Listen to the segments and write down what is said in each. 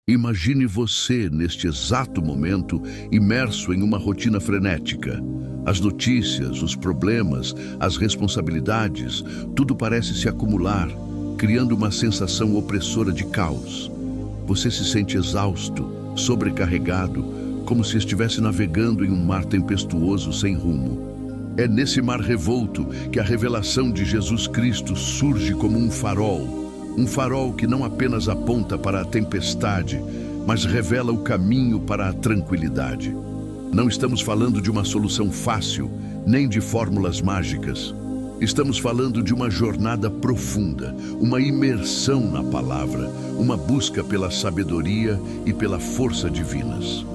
Imagine você, neste exato momento, imerso em uma rotina frenética. As notícias, os problemas, as responsabilidades, tudo parece se acumular, criando uma sensação opressora de caos. Você se sente exausto, sobrecarregado, como se estivesse navegando em um mar tempestuoso sem rumo. É nesse mar revolto que a revelação de Jesus Cristo surge como um farol que não apenas aponta para a tempestade, mas revela o caminho para a tranquilidade. Não estamos falando de uma solução fácil, nem de fórmulas mágicas. Estamos falando de uma jornada profunda, uma imersão na palavra, uma busca pela sabedoria e pela força divinas.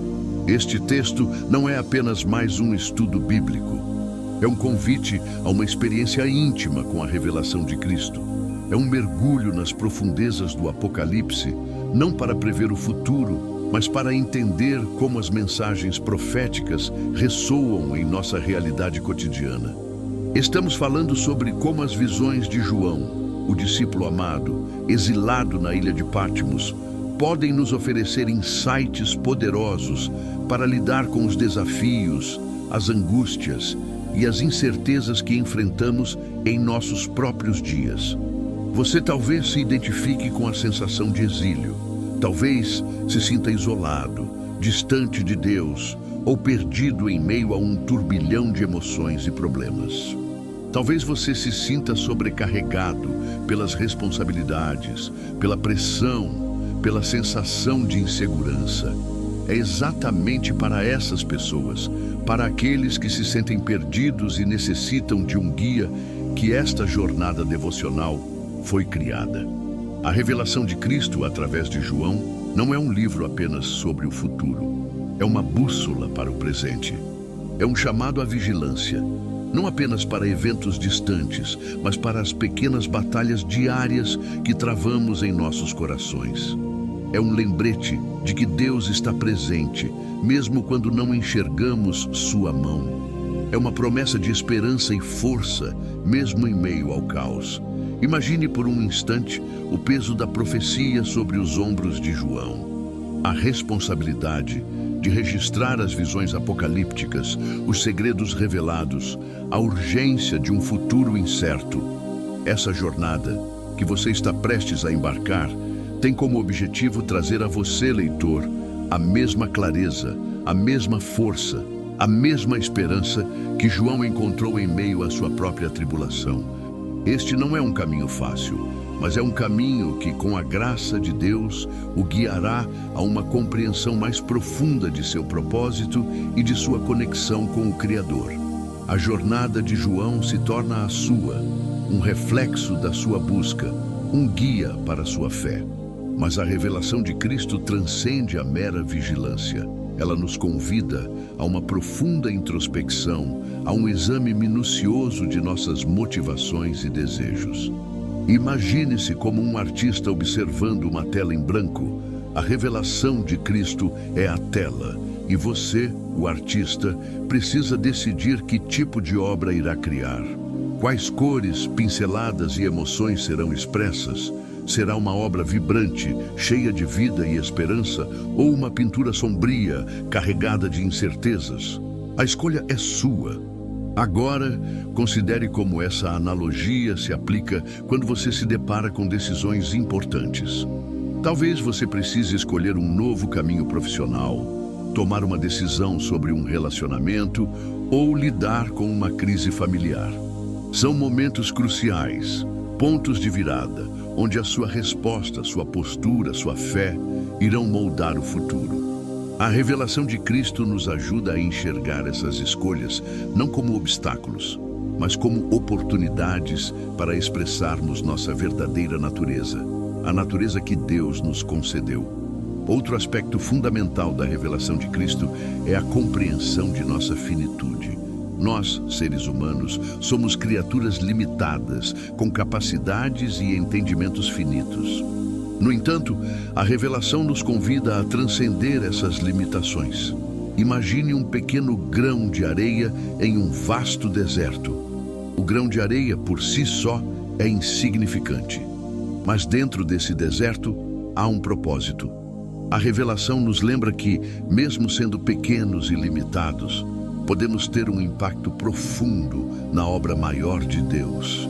Este texto não é apenas mais um estudo bíblico. É um convite a uma experiência íntima com a revelação de Cristo. É um mergulho nas profundezas do Apocalipse, não para prever o futuro, mas para entender como as mensagens proféticas ressoam em nossa realidade cotidiana. Estamos falando sobre como as visões de João, o discípulo amado, exilado na ilha de Patmos, podem nos oferecer insights poderosos para lidar com os desafios, as angústias e as incertezas que enfrentamos em nossos próprios dias. Você talvez se identifique com a sensação de exílio, talvez se sinta isolado, distante de Deus ou perdido em meio a um turbilhão de emoções e problemas. Talvez você se sinta sobrecarregado pelas responsabilidades, pela pressão, pela sensação de insegurança. É exatamente para essas pessoas, para aqueles que se sentem perdidos e necessitam de um guia, que esta jornada devocional foi criada. A revelação de Cristo através de João não é um livro apenas sobre o futuro. É uma bússola para o presente. É um chamado à vigilância, não apenas para eventos distantes, mas para as pequenas batalhas diárias que travamos em nossos corações. É um lembrete de que Deus está presente, mesmo quando não enxergamos sua mão. É uma promessa de esperança e força, mesmo em meio ao caos. Imagine por um instante o peso da profecia sobre os ombros de João. A responsabilidade de registrar as visões apocalípticas, os segredos revelados, a urgência de um futuro incerto. Essa jornada, que você está prestes a embarcar, tem como objetivo trazer a você, leitor, a mesma clareza, a mesma força, a mesma esperança que João encontrou em meio à sua própria tribulação. Este não é um caminho fácil, mas é um caminho que, com a graça de Deus, o guiará a uma compreensão mais profunda de seu propósito e de sua conexão com o Criador. A jornada de João se torna a sua, um reflexo da sua busca, um guia para a sua fé. Mas a revelação de Cristo transcende a mera vigilância. Ela nos convida a uma profunda introspecção, a um exame minucioso de nossas motivações e desejos. Imagine-se como um artista observando uma tela em branco. A revelação de Cristo é a tela, e você, o artista, precisa decidir que tipo de obra irá criar. Quais cores, pinceladas e emoções serão expressas? Será uma obra vibrante, cheia de vida e esperança, ou uma pintura sombria, carregada de incertezas? A escolha é sua. Agora, considere como essa analogia se aplica quando você se depara com decisões importantes. Talvez você precise escolher um novo caminho profissional, tomar uma decisão sobre um relacionamento ou lidar com uma crise familiar. São momentos cruciais, pontos de virada, onde a sua resposta, sua postura, sua fé irão moldar o futuro. A revelação de Cristo nos ajuda a enxergar essas escolhas não como obstáculos, mas como oportunidades para expressarmos nossa verdadeira natureza, a natureza que Deus nos concedeu. Outro aspecto fundamental da revelação de Cristo é a compreensão de nossa finitude. Nós, seres humanos, somos criaturas limitadas, com capacidades e entendimentos finitos. No entanto, a revelação nos convida a transcender essas limitações. Imagine um pequeno grão de areia em um vasto deserto. O grão de areia, por si só, é insignificante. Mas dentro desse deserto, há um propósito. A revelação nos lembra que, mesmo sendo pequenos e limitados, podemos ter um impacto profundo na obra maior de Deus.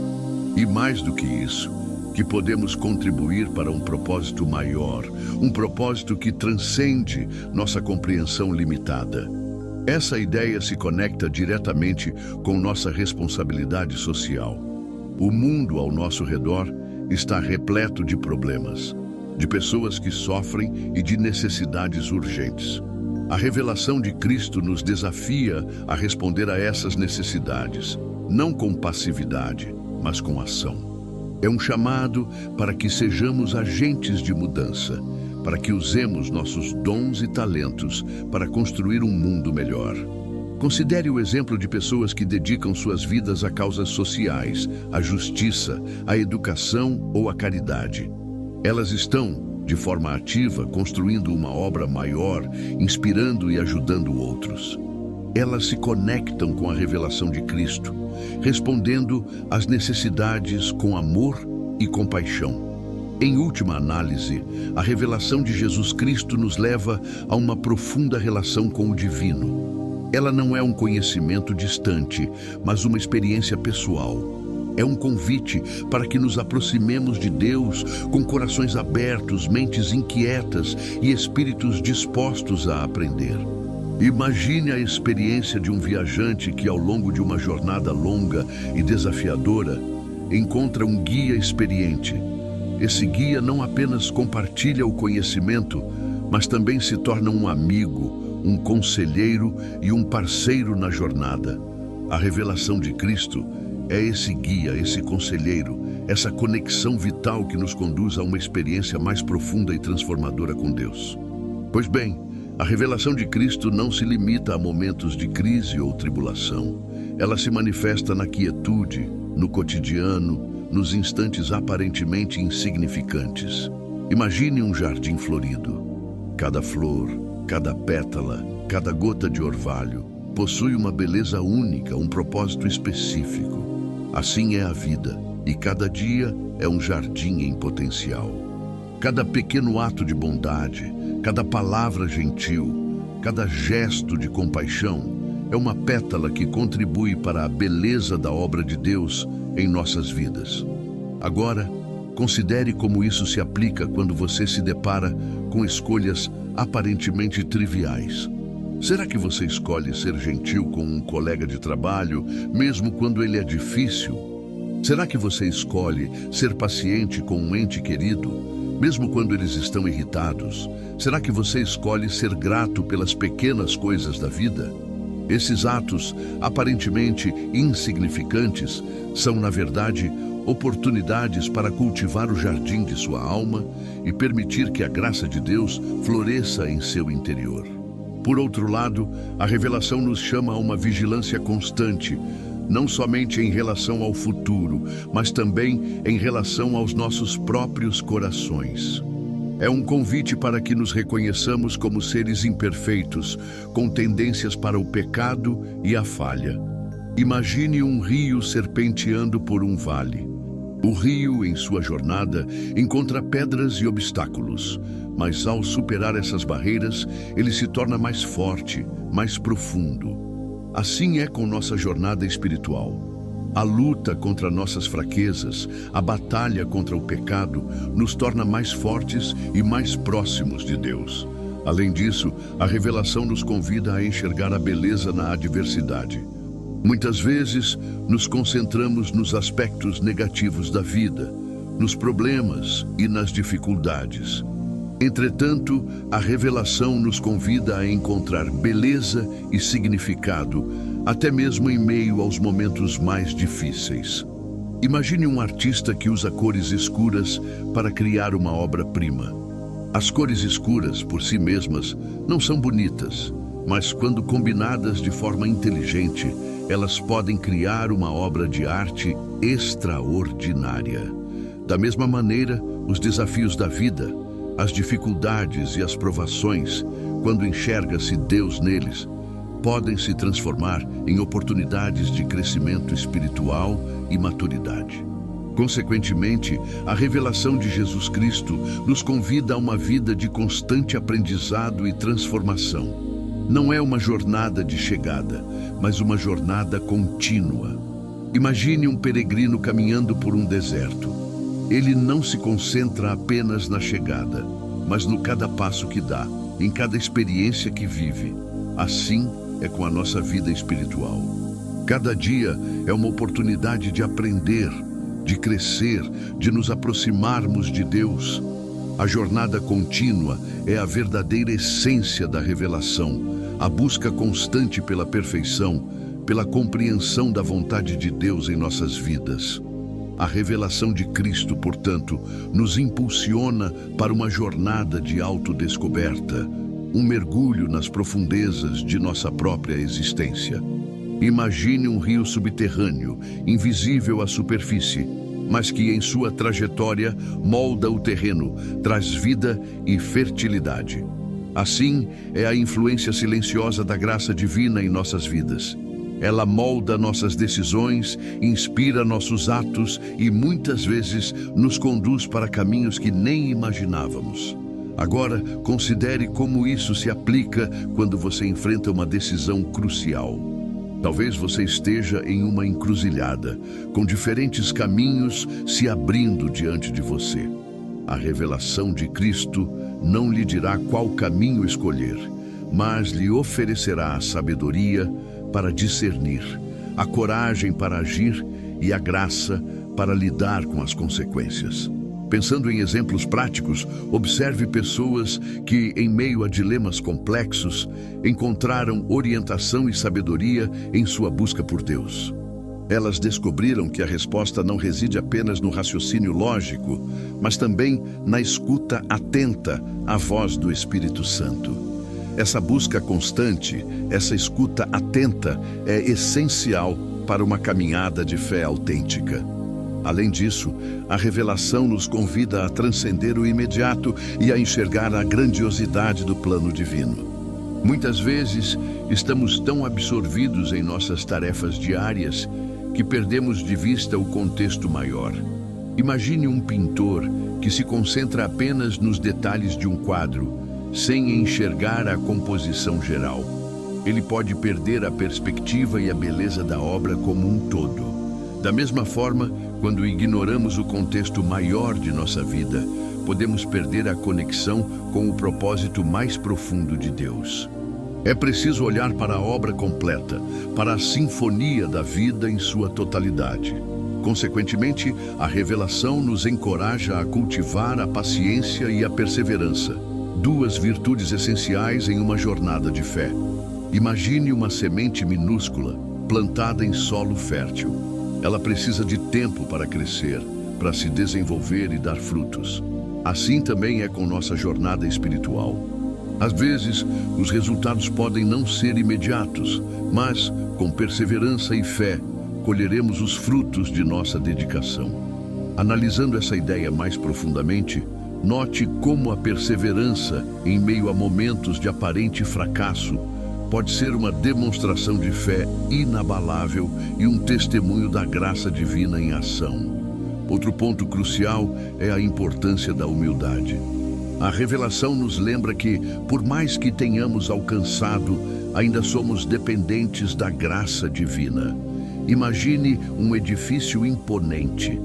E mais do que isso, que podemos contribuir para um propósito maior, um propósito que transcende nossa compreensão limitada. Essa ideia se conecta diretamente com nossa responsabilidade social. O mundo ao nosso redor está repleto de problemas, de pessoas que sofrem e de necessidades urgentes. A revelação de Cristo nos desafia a responder a essas necessidades, não com passividade, mas com ação. É um chamado para que sejamos agentes de mudança, para que usemos nossos dons e talentos para construir um mundo melhor. Considere o exemplo de pessoas que dedicam suas vidas a causas sociais, à justiça, à educação ou à caridade. Elas estão, de forma ativa, construindo uma obra maior, inspirando e ajudando outros. Elas se conectam com a revelação de Cristo, respondendo às necessidades com amor e compaixão. Em última análise, a revelação de Jesus Cristo nos leva a uma profunda relação com o divino. Ela não é um conhecimento distante, mas uma experiência pessoal. É um convite para que nos aproximemos de Deus com corações abertos, mentes inquietas e espíritos dispostos a aprender. Imagine a experiência de um viajante que, ao longo de uma jornada longa e desafiadora, encontra um guia experiente. Esse guia não apenas compartilha o conhecimento, mas também se torna um amigo, um conselheiro e um parceiro na jornada. A revelação de Cristo é esse guia, esse conselheiro, essa conexão vital que nos conduz a uma experiência mais profunda e transformadora com Deus. Pois bem, a revelação de Cristo não se limita a momentos de crise ou tribulação. Ela se manifesta na quietude, no cotidiano, nos instantes aparentemente insignificantes. Imagine um jardim florido. Cada flor, cada pétala, cada gota de orvalho possui uma beleza única, um propósito específico. Assim é a vida, e cada dia é um jardim em potencial. Cada pequeno ato de bondade, cada palavra gentil, cada gesto de compaixão é uma pétala que contribui para a beleza da obra de Deus em nossas vidas. Agora, considere como isso se aplica quando você se depara com escolhas aparentemente triviais. Será que você escolhe ser gentil com um colega de trabalho, mesmo quando ele é difícil? Será que você escolhe ser paciente com um ente querido, mesmo quando eles estão irritados? Será que você escolhe ser grato pelas pequenas coisas da vida? Esses atos, aparentemente insignificantes, são, na verdade, oportunidades para cultivar o jardim de sua alma e permitir que a graça de Deus floresça em seu interior. Por outro lado, a revelação nos chama a uma vigilância constante, não somente em relação ao futuro, mas também em relação aos nossos próprios corações. É um convite para que nos reconheçamos como seres imperfeitos, com tendências para o pecado e a falha. Imagine um rio serpenteando por um vale. O rio, em sua jornada, encontra pedras e obstáculos, mas ao superar essas barreiras, ele se torna mais forte, mais profundo. Assim é com nossa jornada espiritual. A luta contra nossas fraquezas, a batalha contra o pecado, nos torna mais fortes e mais próximos de Deus. Além disso, a revelação nos convida a enxergar a beleza na adversidade. Muitas vezes, nos concentramos nos aspectos negativos da vida, nos problemas e nas dificuldades. Entretanto, a revelação nos convida a encontrar beleza e significado, até mesmo em meio aos momentos mais difíceis. Imagine um artista que usa cores escuras para criar uma obra-prima. As cores escuras, por si mesmas, não são bonitas, mas quando combinadas de forma inteligente, elas podem criar uma obra de arte extraordinária. Da mesma maneira, os desafios da vida, as dificuldades e as provações, quando enxerga-se Deus neles, podem se transformar em oportunidades de crescimento espiritual e maturidade. Consequentemente, a revelação de Jesus Cristo nos convida a uma vida de constante aprendizado e transformação. Não é uma jornada de chegada, mas uma jornada contínua. Imagine um peregrino caminhando por um deserto. Ele não se concentra apenas na chegada, mas no cada passo que dá, em cada experiência que vive. Assim é com a nossa vida espiritual. Cada dia é uma oportunidade de aprender, de crescer, de nos aproximarmos de Deus. A jornada contínua é a verdadeira essência da revelação, a busca constante pela perfeição, pela compreensão da vontade de Deus em nossas vidas. A revelação de Cristo, portanto, nos impulsiona para uma jornada de autodescoberta, um mergulho nas profundezas de nossa própria existência. Imagine um rio subterrâneo, invisível à superfície, mas que em sua trajetória molda o terreno, traz vida e fertilidade. Assim é a influência silenciosa da graça divina em nossas vidas. Ela molda nossas decisões, inspira nossos atos e muitas vezes nos conduz para caminhos que nem imaginávamos. Agora, considere como isso se aplica quando você enfrenta uma decisão crucial. Talvez você esteja em uma encruzilhada, com diferentes caminhos se abrindo diante de você. A revelação de Cristo não lhe dirá qual caminho escolher, mas lhe oferecerá a sabedoria para discernir, a coragem para agir e a graça para lidar com as consequências. Pensando em exemplos práticos, observe pessoas que, em meio a dilemas complexos, encontraram orientação e sabedoria em sua busca por Deus. Elas descobriram que a resposta não reside apenas no raciocínio lógico, mas também na escuta atenta à voz do Espírito Santo. Essa busca constante, essa escuta atenta é essencial para uma caminhada de fé autêntica. Além disso, a revelação nos convida a transcender o imediato e a enxergar a grandiosidade do plano divino. Muitas vezes, estamos tão absorvidos em nossas tarefas diárias que perdemos de vista o contexto maior. Imagine um pintor que se concentra apenas nos detalhes de um quadro, sem enxergar a composição geral. Ele pode perder a perspectiva e a beleza da obra como um todo. Da mesma forma, quando ignoramos o contexto maior de nossa vida, podemos perder a conexão com o propósito mais profundo de Deus. É preciso olhar para a obra completa, para a sinfonia da vida em sua totalidade. Consequentemente, a revelação nos encoraja a cultivar a paciência e a perseverança, duas virtudes essenciais em uma jornada de fé. Imagine uma semente minúscula, plantada em solo fértil. Ela precisa de tempo para crescer, para se desenvolver e dar frutos. Assim também é com nossa jornada espiritual. Às vezes, os resultados podem não ser imediatos, mas, com perseverança e fé, colheremos os frutos de nossa dedicação. Analisando essa ideia mais profundamente, note como a perseverança, em meio a momentos de aparente fracasso, pode ser uma demonstração de fé inabalável e um testemunho da graça divina em ação. Outro ponto crucial é a importância da humildade. A revelação nos lembra que, por mais que tenhamos alcançado, ainda somos dependentes da graça divina. Imagine um edifício imponente.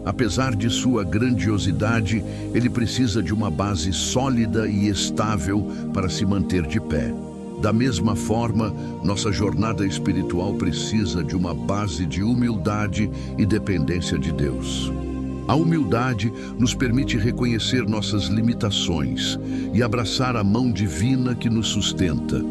Apesar de sua grandiosidade, ele precisa de uma base sólida e estável para se manter de pé. Da mesma forma, nossa jornada espiritual precisa de uma base de humildade e dependência de Deus. A humildade nos permite reconhecer nossas limitações e abraçar a mão divina que nos sustenta.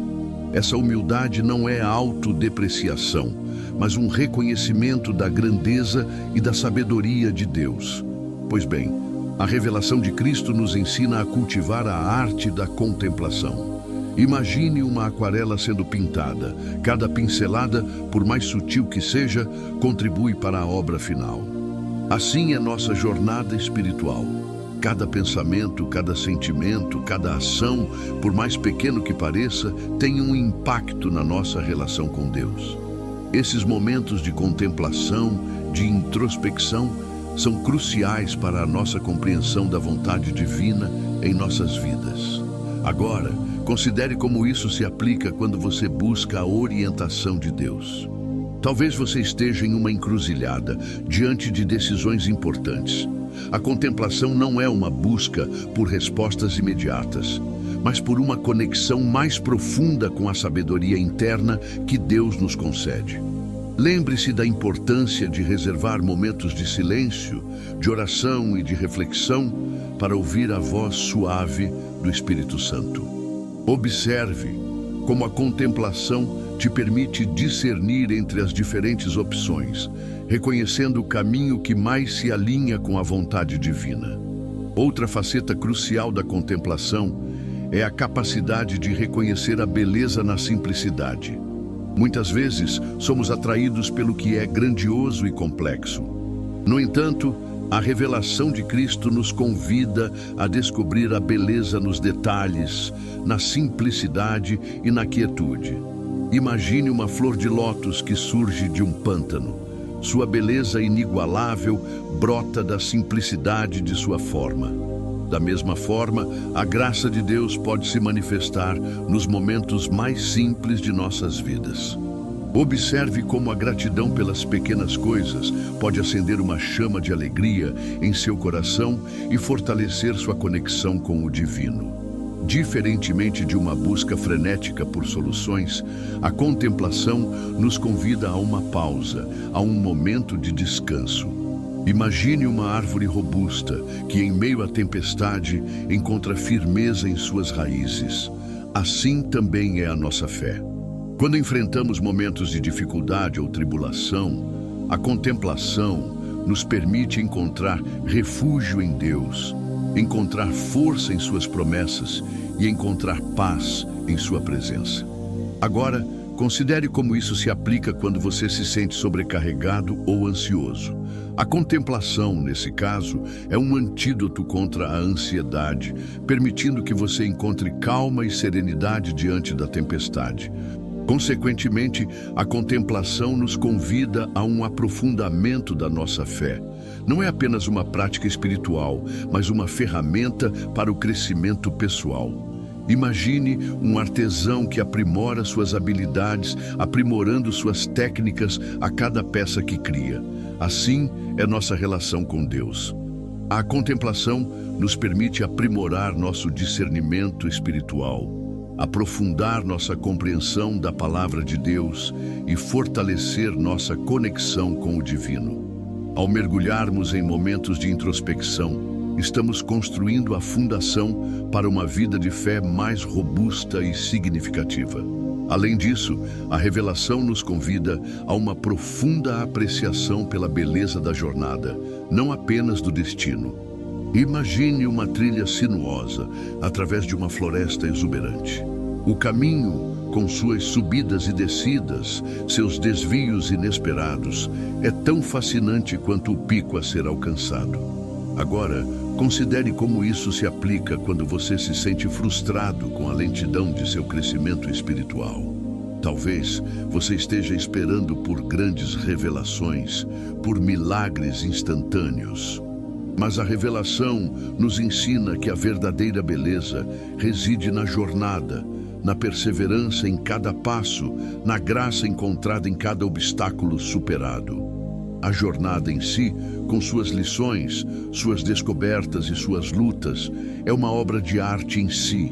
Essa humildade não é autodepreciação, mas um reconhecimento da grandeza e da sabedoria de Deus. Pois bem, a revelação de Cristo nos ensina a cultivar a arte da contemplação. Imagine uma aquarela sendo pintada. Cada pincelada, por mais sutil que seja, contribui para a obra final. Assim é nossa jornada espiritual. Cada pensamento, cada sentimento, cada ação, por mais pequeno que pareça, tem um impacto na nossa relação com Deus. Esses momentos de contemplação, de introspecção, são cruciais para a nossa compreensão da vontade divina em nossas vidas. Agora, considere como isso se aplica quando você busca a orientação de Deus. Talvez você esteja em uma encruzilhada, diante de decisões importantes. A contemplação não é uma busca por respostas imediatas, mas por uma conexão mais profunda com a sabedoria interna que Deus nos concede. Lembre-se da importância de reservar momentos de silêncio, de oração e de reflexão para ouvir a voz suave do Espírito Santo. Observe como a contemplação te permite discernir entre as diferentes opções, reconhecendo o caminho que mais se alinha com a vontade divina. Outra faceta crucial da contemplação é a capacidade de reconhecer a beleza na simplicidade. Muitas vezes, somos atraídos pelo que é grandioso e complexo. No entanto, a revelação de Cristo nos convida a descobrir a beleza nos detalhes, na simplicidade e na quietude. Imagine uma flor de lótus que surge de um pântano. Sua beleza inigualável brota da simplicidade de sua forma. Da mesma forma, a graça de Deus pode se manifestar nos momentos mais simples de nossas vidas. Observe como a gratidão pelas pequenas coisas pode acender uma chama de alegria em seu coração e fortalecer sua conexão com o divino. Diferentemente de uma busca frenética por soluções, a contemplação nos convida a uma pausa, a um momento de descanso. Imagine uma árvore robusta que, em meio à tempestade, encontra firmeza em suas raízes. Assim também é a nossa fé. Quando enfrentamos momentos de dificuldade ou tribulação, a contemplação nos permite encontrar refúgio em Deus, encontrar força em suas promessas e encontrar paz em sua presença. Agora, considere como isso se aplica quando você se sente sobrecarregado ou ansioso. A contemplação, nesse caso, é um antídoto contra a ansiedade, permitindo que você encontre calma e serenidade diante da tempestade. Consequentemente, a contemplação nos convida a um aprofundamento da nossa fé. Não é apenas uma prática espiritual, mas uma ferramenta para o crescimento pessoal. Imagine um artesão que aprimora suas habilidades, aprimorando suas técnicas a cada peça que cria. Assim é nossa relação com Deus. A contemplação nos permite aprimorar nosso discernimento espiritual, aprofundar nossa compreensão da palavra de Deus e fortalecer nossa conexão com o divino. Ao mergulharmos em momentos de introspecção, estamos construindo a fundação para uma vida de fé mais robusta e significativa. Além disso, a revelação nos convida a uma profunda apreciação pela beleza da jornada, não apenas do destino. Imagine uma trilha sinuosa através de uma floresta exuberante. O caminho, com suas subidas e descidas, seus desvios inesperados, é tão fascinante quanto o pico a ser alcançado. Agora, considere como isso se aplica quando você se sente frustrado com a lentidão de seu crescimento espiritual. Talvez você esteja esperando por grandes revelações, por milagres instantâneos. Mas a revelação nos ensina que a verdadeira beleza reside na jornada, na perseverança em cada passo, na graça encontrada em cada obstáculo superado. A jornada em si, com suas lições, suas descobertas e suas lutas, é uma obra de arte em si.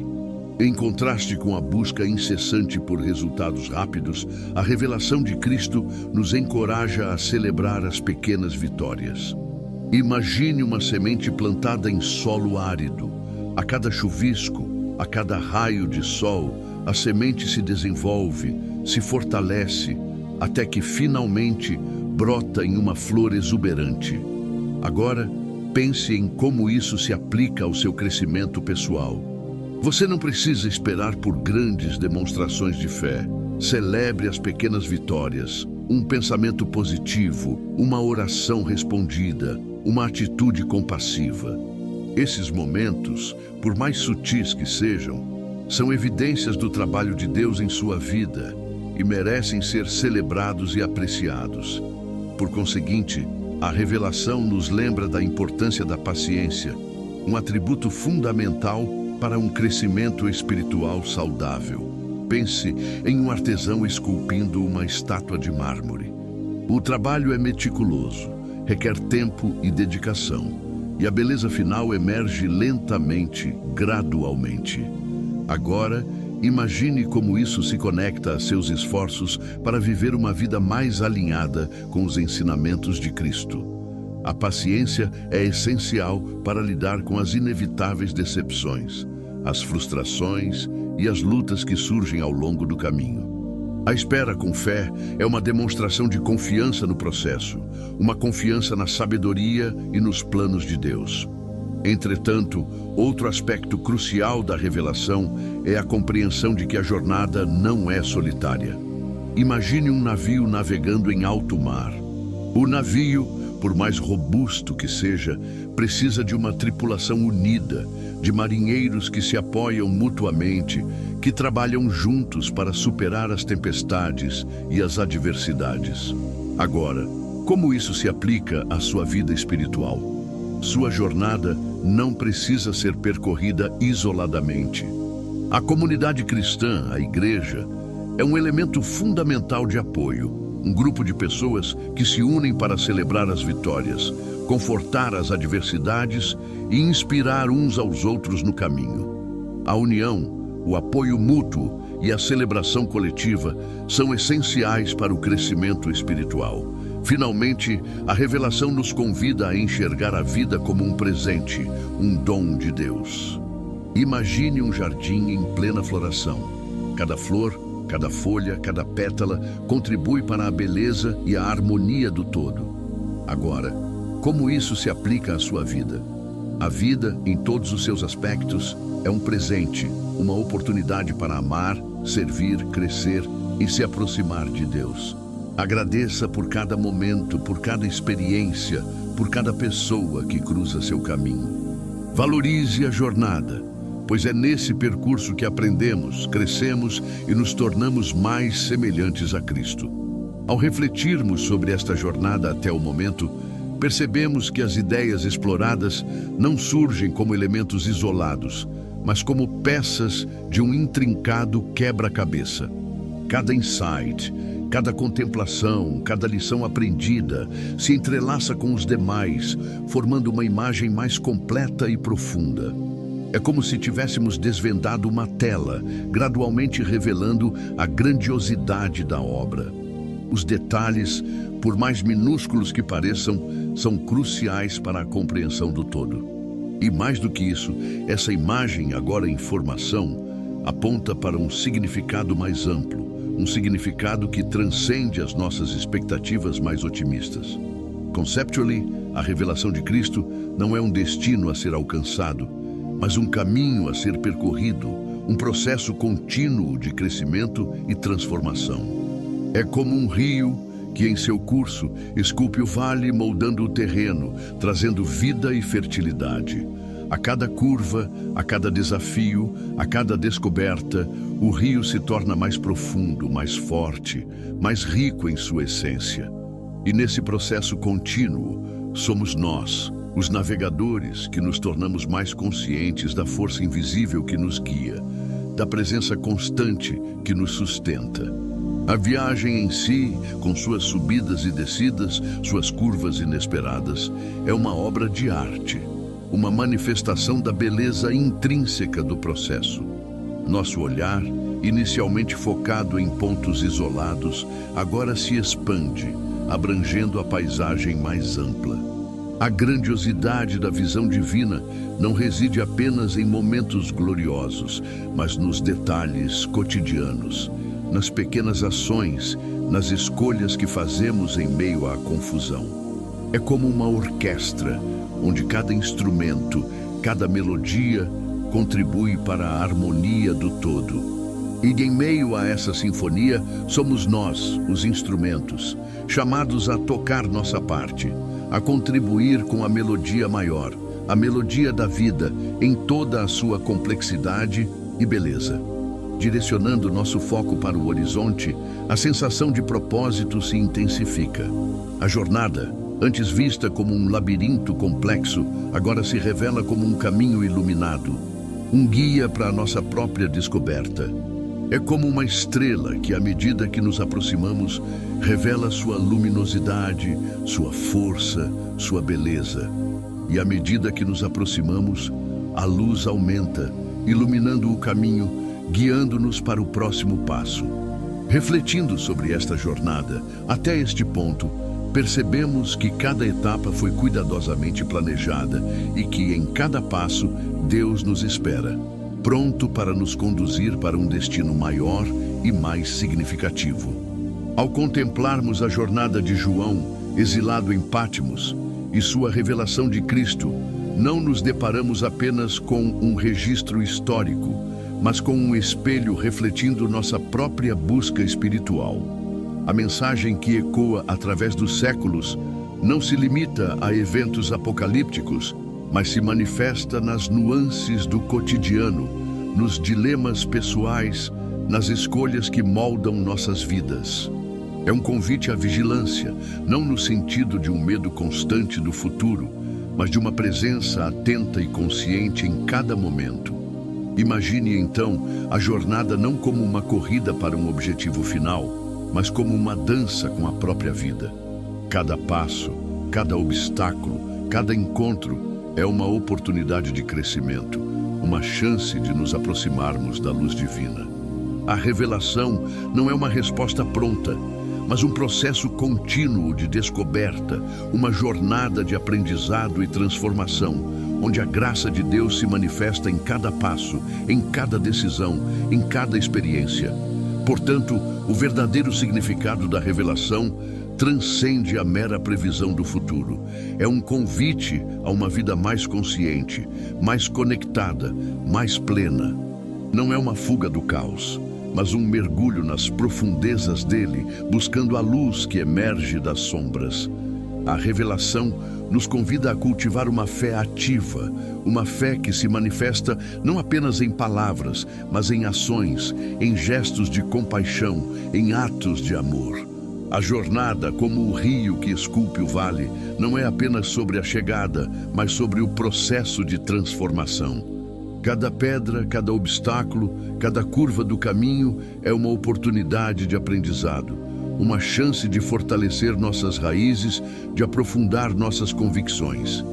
Em contraste com a busca incessante por resultados rápidos, a revelação de Cristo nos encoraja a celebrar as pequenas vitórias. Imagine uma semente plantada em solo árido. A cada chuvisco, a cada raio de sol, a semente se desenvolve, se fortalece, até que finalmente brota em uma flor exuberante. Agora, pense em como isso se aplica ao seu crescimento pessoal. Você não precisa esperar por grandes demonstrações de fé. Celebre as pequenas vitórias, um pensamento positivo, uma oração respondida, uma atitude compassiva. Esses momentos, por mais sutis que sejam, são evidências do trabalho de Deus em sua vida e merecem ser celebrados e apreciados. Por conseguinte, A revelação nos lembra da importância da paciência, um atributo fundamental para um crescimento espiritual saudável. Pense em um artesão esculpindo uma estátua de mármore. O trabalho é meticuloso, requer tempo e dedicação, e a beleza final emerge lentamente, gradualmente. Agora, imagine como isso se conecta a seus esforços para viver uma vida mais alinhada com os ensinamentos de Cristo. A paciência é essencial para lidar com as inevitáveis decepções, as frustrações e as lutas que surgem ao longo do caminho. A espera com fé é uma demonstração de confiança no processo, uma confiança na sabedoria e nos planos de Deus. Entretanto, outro aspecto crucial da revelação é a compreensão de que a jornada não é solitária. Imagine um navio navegando em alto mar. O navio, por mais robusto que seja, precisa de uma tripulação unida, de marinheiros que se apoiam mutuamente, que trabalham juntos para superar as tempestades e as adversidades. Agora, como isso se aplica à sua vida espiritual? Sua jornada não precisa ser percorrida isoladamente. A comunidade cristã, a igreja, é um elemento fundamental de apoio, um grupo de pessoas que se unem para celebrar as vitórias, confortar as adversidades e inspirar uns aos outros no caminho. A união, o apoio mútuo e a celebração coletiva são essenciais para o crescimento espiritual. Finalmente, a revelação nos convida a enxergar a vida como um presente, um dom de Deus. Imagine um jardim em plena floração. Cada flor, cada folha, cada pétala contribui para a beleza e a harmonia do todo. Agora, como isso se aplica à sua vida? A vida, em todos os seus aspectos, é um presente, uma oportunidade para amar, servir, crescer e se aproximar de Deus. Agradeça por cada momento, por cada experiência, por cada pessoa que cruza seu caminho. Valorize a jornada, pois é nesse percurso que aprendemos, crescemos e nos tornamos mais semelhantes a Cristo. Ao refletirmos sobre esta jornada até o momento, percebemos que as ideias exploradas não surgem como elementos isolados, mas como peças de um intrincado quebra-cabeça. Cada insight, cada contemplação, cada lição aprendida se entrelaça com os demais, formando uma imagem mais completa e profunda. É como se tivéssemos desvendado uma tela, gradualmente revelando a grandiosidade da obra. Os detalhes, por mais minúsculos que pareçam, são cruciais para a compreensão do todo. E mais do que isso, essa imagem, agora em formação, aponta para um significado mais amplo, um significado que transcende as nossas expectativas mais otimistas. Conceptually, a revelação de Cristo não é um destino a ser alcançado, mas um caminho a ser percorrido, um processo contínuo de crescimento e transformação. É como um rio que, em seu curso, esculpe o vale moldando o terreno, trazendo vida e fertilidade. A cada curva, a cada desafio, a cada descoberta, o rio se torna mais profundo, mais forte, mais rico em sua essência. E nesse processo contínuo, somos nós, os navegadores, que nos tornamos mais conscientes da força invisível que nos guia, da presença constante que nos sustenta. A viagem em si, com suas subidas e descidas, suas curvas inesperadas, é uma obra de arte, uma manifestação da beleza intrínseca do processo. Nosso olhar, inicialmente focado em pontos isolados, agora se expande, abrangendo a paisagem mais ampla. A grandiosidade da visão divina não reside apenas em momentos gloriosos, mas nos detalhes cotidianos, nas pequenas ações, nas escolhas que fazemos em meio à confusão. É como uma orquestra, onde cada instrumento, cada melodia contribui para a harmonia do todo. E em meio a essa sinfonia, somos nós, os instrumentos, chamados a tocar nossa parte, a contribuir com a melodia maior, a melodia da vida em toda a sua complexidade e beleza. Direcionando nosso foco para o horizonte, a sensação de propósito se intensifica. A jornada, Antes vista como um labirinto complexo, agora se revela como um caminho iluminado, um guia para a nossa própria descoberta. É como uma estrela que, à medida que nos aproximamos, revela sua luminosidade, sua força, sua beleza. E à medida que nos aproximamos, a luz aumenta, iluminando o caminho, guiando-nos para o próximo passo. Refletindo sobre esta jornada, até este ponto, percebemos que cada etapa foi cuidadosamente planejada e que, em cada passo, Deus nos espera, pronto para nos conduzir para um destino maior e mais significativo. Ao contemplarmos a jornada de João, exilado em Patmos, e sua revelação de Cristo, não nos deparamos apenas com um registro histórico, mas com um espelho refletindo nossa própria busca espiritual. A mensagem que ecoa através dos séculos não se limita a eventos apocalípticos, mas se manifesta nas nuances do cotidiano, nos dilemas pessoais, nas escolhas que moldam nossas vidas. É um convite à vigilância, não no sentido de um medo constante do futuro, mas de uma presença atenta e consciente em cada momento. Imagine, então, a jornada não como uma corrida para um objetivo final, mas como uma dança com a própria vida. Cada passo, cada obstáculo, cada encontro é uma oportunidade de crescimento, uma chance de nos aproximarmos da luz divina. A revelação não é uma resposta pronta, mas um processo contínuo de descoberta, uma jornada de aprendizado e transformação, onde a graça de Deus se manifesta em cada passo, em cada decisão, em cada experiência. Portanto, o verdadeiro significado da revelação transcende a mera previsão do futuro. É um convite a uma vida mais consciente, mais conectada, mais plena. Não é uma fuga do caos, mas um mergulho nas profundezas dele, buscando a luz que emerge das sombras. A revelação nos convida a cultivar uma fé ativa, uma fé que se manifesta não apenas em palavras, mas em ações, em gestos de compaixão, em atos de amor. A jornada, como o rio que esculpe o vale, não é apenas sobre a chegada, mas sobre o processo de transformação. Cada pedra, cada obstáculo, cada curva do caminho é uma oportunidade de aprendizado, uma chance de fortalecer nossas raízes, de aprofundar nossas convicções.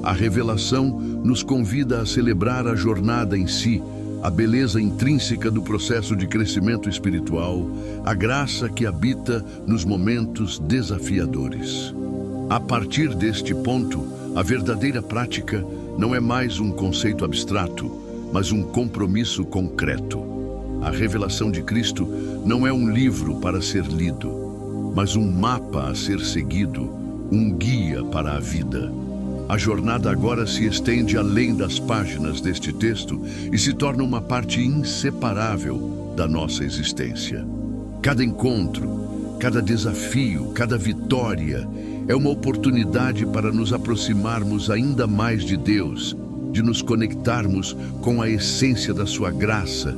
A revelação nos convida a celebrar a jornada em si, a beleza intrínseca do processo de crescimento espiritual, a graça que habita nos momentos desafiadores. A partir deste ponto, a verdadeira prática não é mais um conceito abstrato, mas um compromisso concreto. A revelação de Cristo não é um livro para ser lido, mas um mapa a ser seguido, um guia para a vida. A jornada agora se estende além das páginas deste texto e se torna uma parte inseparável da nossa existência. Cada encontro, cada desafio, cada vitória é uma oportunidade para nos aproximarmos ainda mais de Deus, de nos conectarmos com a essência da sua graça,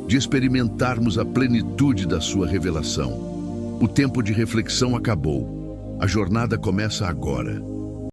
de experimentarmos a plenitude da sua revelação. O tempo de reflexão acabou. A jornada começa agora.